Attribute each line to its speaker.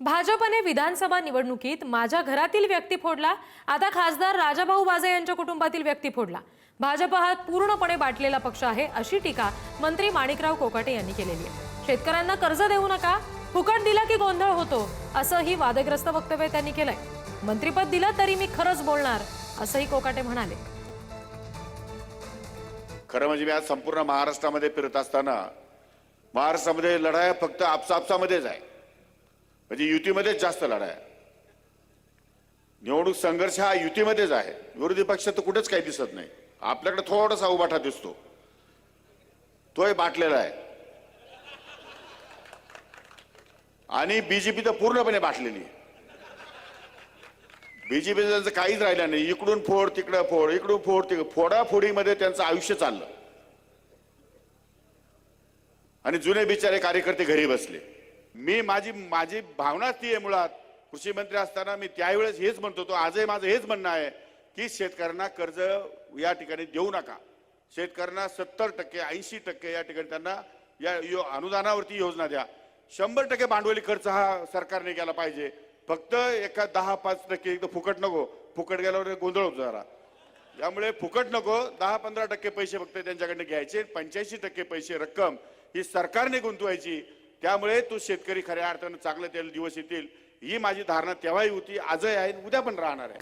Speaker 1: भाजपने विधानसभा निवडणुकीत माझ्या घरातील व्यक्ती फोडला, आता खासदार राजाभाऊ बाजे यांच्या कुटुंबातील व्यक्ती फोडला। भाजप हा पूर्णपणे बाटलेला पक्ष आहे, अशी टीका मंत्री माणिकराव कोकाटे यांनी केलेली आहे। शेतकऱ्यांना कर्ज देऊ नका, फुकट दिला की गोंधळ होतो, असंही वादग्रस्त वक्तव्य त्यांनी केलंय। मंत्रीपद दिलं तरी मी खरंच बोलणार, असंही कोकाटे म्हणाले।
Speaker 2: खरं म्हणजे मी आज संपूर्ण महाराष्ट्रामध्ये फिरत असताना महाराष्ट्रामध्ये लढाया फक्त आपसामध्येच आहे, म्हणजे युतीमध्येच जास्त लढाया। निवडणूक संघर्ष हा युतीमध्येच आहे, विरोधी पक्ष तर कुठेच काही दिसत नाही। आपल्याकडे थोडासा उभाटा दिसतो, तोही बाटलेला आहे, आणि बीजेपी तर पूर्णपणे बाटलेली आहे। बीजेपीचं काहीच राहिलं नाही, इकडून फोड तिकडं फोड, इकडून फोड तिकडं, फोडाफोडीमध्ये त्यांचं आयुष्य चाललं, आणि जुने बिचारे कार्यकर्ते घरी बसले। मी माझी भावना ती आहे, मुळात कृषी मंत्री असताना मी त्यावेळेस हेच म्हणतो, तो आजही माझं हेच म्हणणं आहे की शेतकऱ्यांना कर्ज या ठिकाणी देऊ नका। शेतकऱ्यांना 70% 80% या ठिकाणी त्यांना या अनुदानावरती योजना द्या। 100% भांडवली खर्च हा सरकारने केला पाहिजे, फक्त एका 10-5% एकदम फुकट नको। फुकट गेल्यावर गोंधळ होतो जरा, त्यामुळे फुकट नको, 10-15% पैसे फक्त त्यांच्याकडनं घ्यायचे, 85% पैसे रक्कम ही सरकारने गुंतवायची। त्यामुळे तो शेतकरी खऱ्या अर्थानं चांगले त्याला दिवस येतील, ही माझी धारणा तेव्हाही होती, आजही आहे, उद्या पण राहणार आहे।